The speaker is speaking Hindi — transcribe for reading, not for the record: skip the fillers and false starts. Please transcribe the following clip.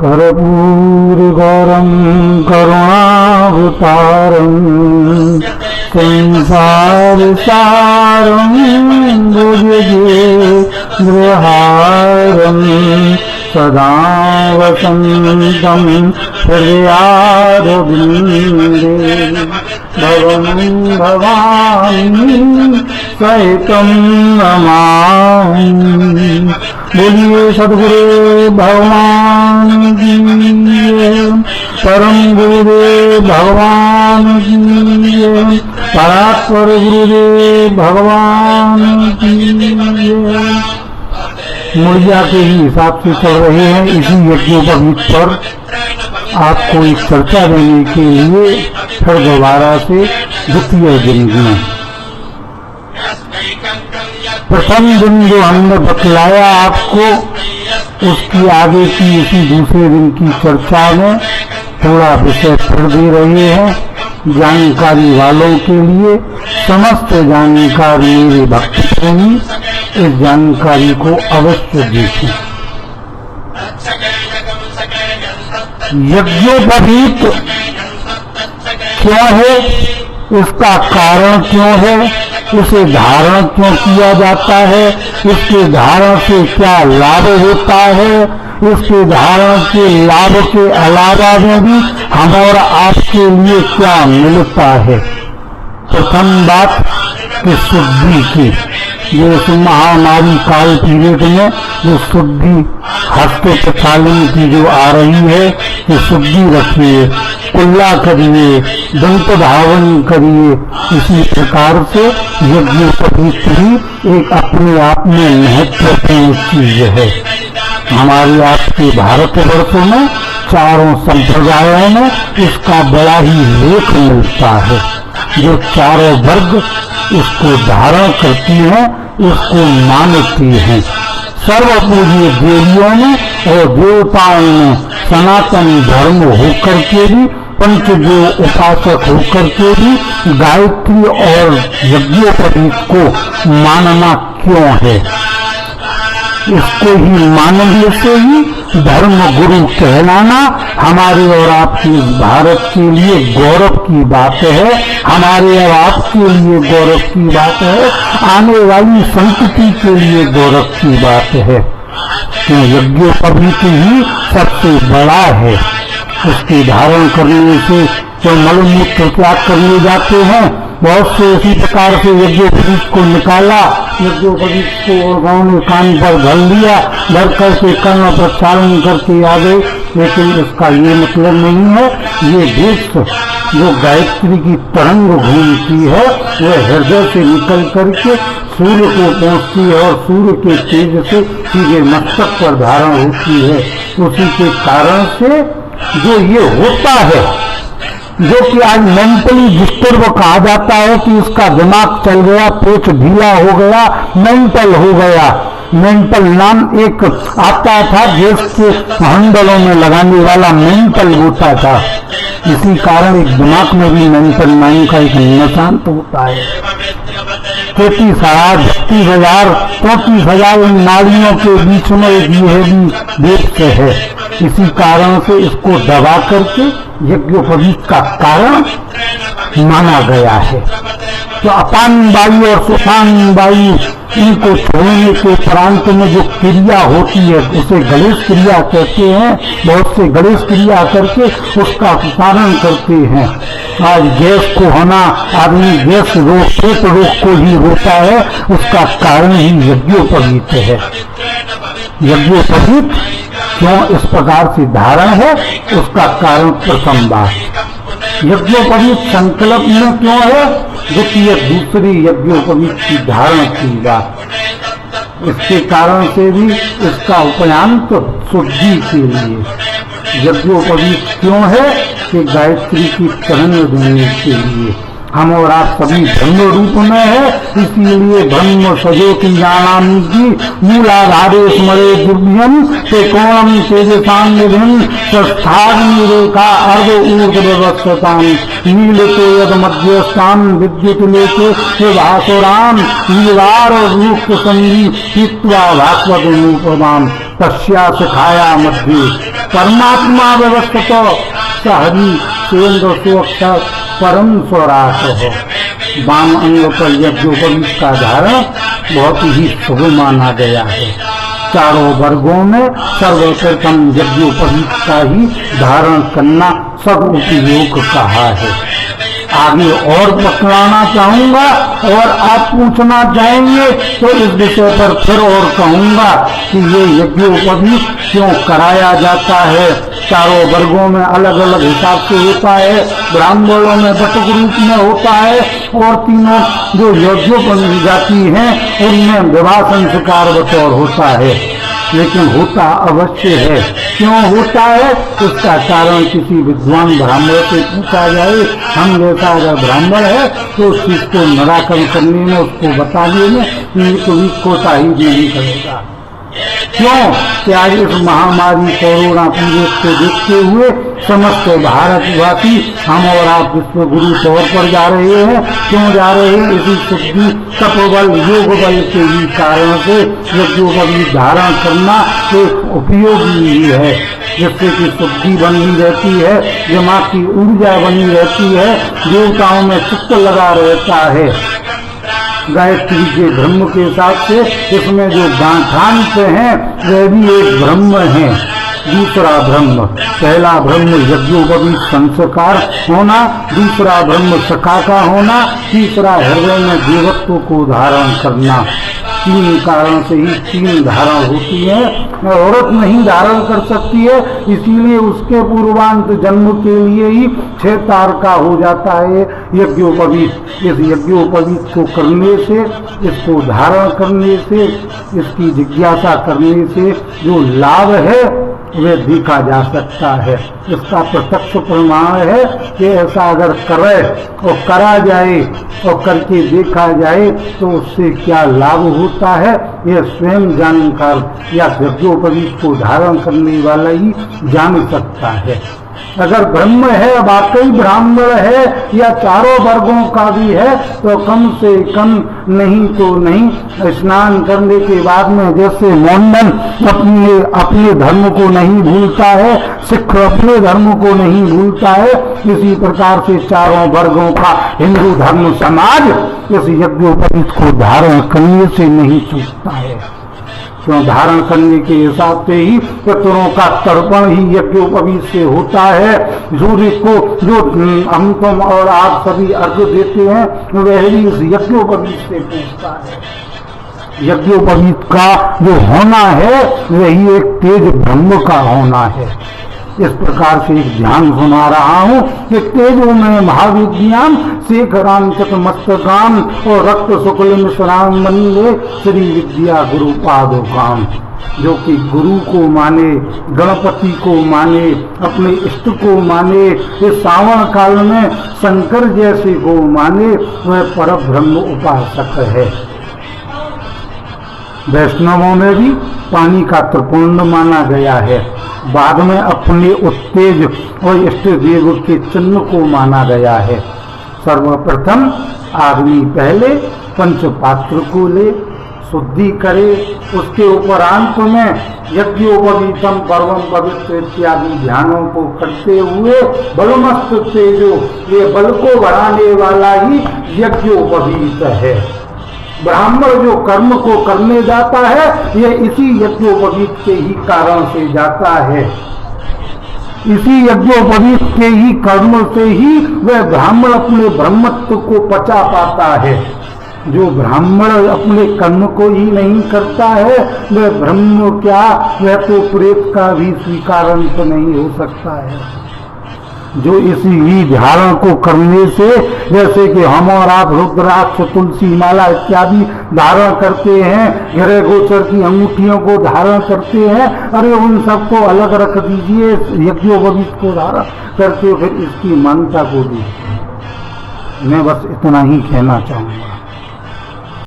कर्पूरगौरं करुणावतारं संसारसारं भुजगेन्द्रहारं सदा वसन्तं हृदयारविन्दे भवं भवानी सहितं नमामि। बोलिए सद्गुरु भगवान की जय, परम गुरुदेव भगवान की जय, परात्पर गुरुदेव भगवान की जय। मुड़िया के ही हिसाब से चल रहे हैं। इसी यज्ञोपवीत पर आपको एक चर्चा देने के लिए फिर दोबारा से द्वितीय दिन में प्रथम दिन जो हमने बतलाया आपको, उसकी आगे की इसी दूसरे दिन की चर्चा में थोड़ा विषय फिर दे रहे हैं जानकारी वालों के लिए। समस्त जानकार मेरे भक्त प्रेमी इस जानकारी को अवश्य देखें। यज्ञोपवीत क्यों है, इसका कारण क्यों है, उसे धारण क्यों किया जाता है, इसके धारण से क्या लाभ होता है, इसके धारण के लाभ के अलावा में भी हम और आपके लिए क्या मिलता है। प्रथम बात कि शुद्धि की, जो इस महामारी काल पीरियड में जो शुद्धि हस्त प्रक्षालन की जो आ रही है, ये शुद्धि रखिए, कुल्ला करिए, दंत धावन करिए। इसी प्रकार से यज्ञोपवीत भी एक अपने आप में महत्वपूर्ण चीज है। हमारे आपके भारतवर्ष में चारों संप्रदायों में इसका बड़ा ही लेख मिलता है। जो चारों वर्ग इसको धारण करती हैं, इसको मानती हैं। सर्वपूज्य देवियों में और देवताओं में सनातन धर्म होकर के भी, पंचदेव उपासक होकर के भी गायत्री और यज्ञोपवीत को मानना क्यों है? इसको ही मानने से ही धर्म गुरु कहलाना हमारे और आपके भारत के लिए गौरव की बात है, हमारे और आपके लिए गौरव की बात है, आने वाली संतति के लिए गौरव की बात है। तो यज्ञोपवीत ही सबसे बड़ा है। उसके धारण करने से जो मलमूत्र त्याग करने जाते हैं, बहुत से इसी प्रकार से यज्ञोपवीत को निकाला, यज्ञोपवीत को उन्होंने कान पर धर लिया, धर करके कर्ण प्रक्षालन करके आ गए। लेकिन इसका ये मतलब नहीं है। ये देश जो गायत्री की तरंग घूमती है, वह हृदय से निकल करके सूर्य को पहुंचती है और सूर्य के तेज से सीधे मस्तक पर धारण होती है। उसी के कारण से जो ये होता है, जो कि आज मेंटली डिस्टर्ब कहा जाता है कि इसका दिमाग चल गया, पेट ढीला हो गया, मेंटल हो गया। मेंटल नाम एक आता था, देश के मंडलों में लगाने वाला मेंटल होता था। इसी कारण एक दिमाग में भी मेंटल नाम का एक निशांत होता है। 33,000 नाड़ियों के बीच में एक यह भी देश है। इसी कारण से इसको दबा करके यज्ञोपवीत का कारण माना गया है। तो अपान वायु और सुपान वायु, इनको छोड़ने के प्रांत में जो क्रिया होती है, उसे गणेश क्रिया कहते हैं। बहुत से गणेश क्रिया करके उसका पालन करते हैं। आज गैस को होना, आदमी गैस रोग, पेट रोग को ही रोता है, उसका कारण ही यज्ञोपवीत है। यज्ञोपवीत क्यों इस प्रकार से धारण है, उसका कारण प्रथम बात। यज्ञोपवीत संकल्प में क्यों है, द्वितीय दूसरी यज्ञोपवीत की धारण की बात। इसके कारण से भी इसका उपयांत शुद्धि के लिए। यज्ञोपवीत क्यों है कि गायत्री की तरंग देने के लिए। हम और आप सभी ब्रह्म रूप में है, इसीलिए ब्रह्म सजोति जानामि की मूलाधारे स्मरे दुर्भ्यम ते कोणम तेजसां निधिं संस्थाग्नि रेखा अर्ध ऊर्ध्वस्थतां नीलते यद मध्यस्थां विद्युत लेके भासुरां नीलार रूप संधि हित्वा भास्वत रूपवां तस्या शिखाया मध्य परमात्मा व्यवस्थितो सहरी सेन्द्र सुअक्षर परम स्वराट हो। वाम अंग पर यज्ञोपवीत का धारण बहुत ही शुभ माना गया है। चारों वर्गों में सर्वप्रथम यज्ञोपवीत का ही धारण करना सब उपयोग कहा है। आगे और बतलाना चाहूंगा और आप पूछना चाहेंगे तो इस विषय पर फिर और कहूंगा कि ये यज्ञोपवीत क्यों कराया जाता है। चारों वर्गों में अलग अलग हिसाब से होता है, ब्राह्मणों में बटक रूप में होता है और तीनों जो यज्ञोपवीत जाति हैं उनमें विवाह संस्कार बतौर होता है। लेकिन होता अवश्य है। क्यों होता है इसका कारण किसी विद्वान ब्राह्मण से पूछा जाए। हम जैसा अगर ब्राह्मण है तो उस चीज को निराकरण करने में, उसको बताने में कोई कोताही नहीं करेगा। क्यों कि आज इस महामारी कोरोना पीड़ित को देखते हुए समस्त भारतवासी हम और आप विश्व गुरु तौर पर जा रहे हैं। क्यों जा रहे हैं? इसी शुद्धि तपोबल योग बल के ही कारण से यज्ञोपवीत धारण करना एक उपयोगी ही है, जिससे कि शुद्धि बनी रहती है, दिमाग की ऊर्जा बनी रहती है, देवताओं में चित्त लगा रहता है। गायत्री के ब्रह्म के हिसाब से इसमें जो गांठांत हैं वह भी एक ब्रह्म है। दूसरा ब्रह्म, पहला ब्रह्म यज्ञोपवीत संस्कार होना, दूसरा ब्रह्म सखा का होना, तीसरा हृदय में देवत्व को धारण करना। तीन कारण से ही तीन धारण होती है। औरत नहीं धारण कर सकती है, इसीलिए उसके पूर्वांत जन्म के लिए ही 6 तार का हो जाता है यज्ञोपवीत। इस यज्ञोपवीत को करने से, इसको धारण करने से, इसकी जिज्ञासा करने से जो लाभ है वे देखा जा सकता है। इसका प्रत्यक्ष प्रमाण है कि ऐसा अगर करे और करा जाए और करके देखा जाए तो उससे क्या लाभ होता है यह स्वयं जानकार या यज्ञोपवीत को धारण करने वाला ही जान सकता है। अगर ब्रह्म है, वाकई ब्राह्मण है या चारों वर्गों का भी है तो कम से कम नहीं तो नहीं स्नान करने के बाद में जैसे मोंडन अपने धर्म को नहीं भूलता है, सिख अपने धर्म को नहीं भूलता है, इसी प्रकार से चारों वर्गों का हिंदू धर्म समाज इस यज्ञोपवीत को धारण करने से नहीं चूकता है। क्यों? धारण करने के हिसाब से ही पितरों का तर्पण ही यज्ञोपवीत से होता है। सूर्य को जो हम तुम और आप सभी अर्घ्य देते हैं वह भी इस यज्ञोपवीत से पूछता है। यज्ञोपवीत का जो होना है वही एक तेज ब्रह्म का होना है। इस प्रकार से एक ध्यान सुना रहा हूँ कि तेजो में महाविद्याम शेखराम चतमस्तकाम और रक्त शुक्ल मिश्राम मंदे श्री विद्या गुरु पादोकाम। जो कि गुरु को माने, गणपति को माने, अपने इष्ट को माने, इस सावन काल में शंकर जैसे को माने वह परब्रह्म उपासक है। वैष्णवों में भी पानी का त्रिपुंड माना गया है। बाद में अपने उत्तेज और इष्ट देव के चिन्ह को माना गया है। सर्वप्रथम आदमी पहले पंचपात्र को ले, शुद्धि करे, उसके उपरांत में यज्ञोपवीतम पर्वम पवित्र इत्यादि ध्यानों को करते हुए बलमस्त तेजो, ये बल को बढ़ाने वाला ही यज्ञोपवीत है। ब्राह्मण जो कर्म को करने जाता है ये इसी यज्ञोपवीत के ही कारण से जाता है। इसी यज्ञोपवीत के ही कर्म से ही वह ब्राह्मण अपने ब्रह्मत्व को पचा पाता है। जो ब्राह्मण अपने कर्म को ही नहीं करता है वह ब्रह्म क्या, वह तो प्रेत का भी स्वीकारंत नहीं हो सकता है। जो इसी ही धारण को करने से, जैसे कि हम और आप रुद्राक्ष, तुलसी माला इत्यादि धारण करते हैं, ग्रह गोचर की अंगूठियों को धारण करते हैं, अरे उन सबको अलग रख दीजिए, यज्ञोपवीत को धारण करके फिर इसकी मान्यता को दीजिए। मैं बस इतना ही कहना चाहूँगा।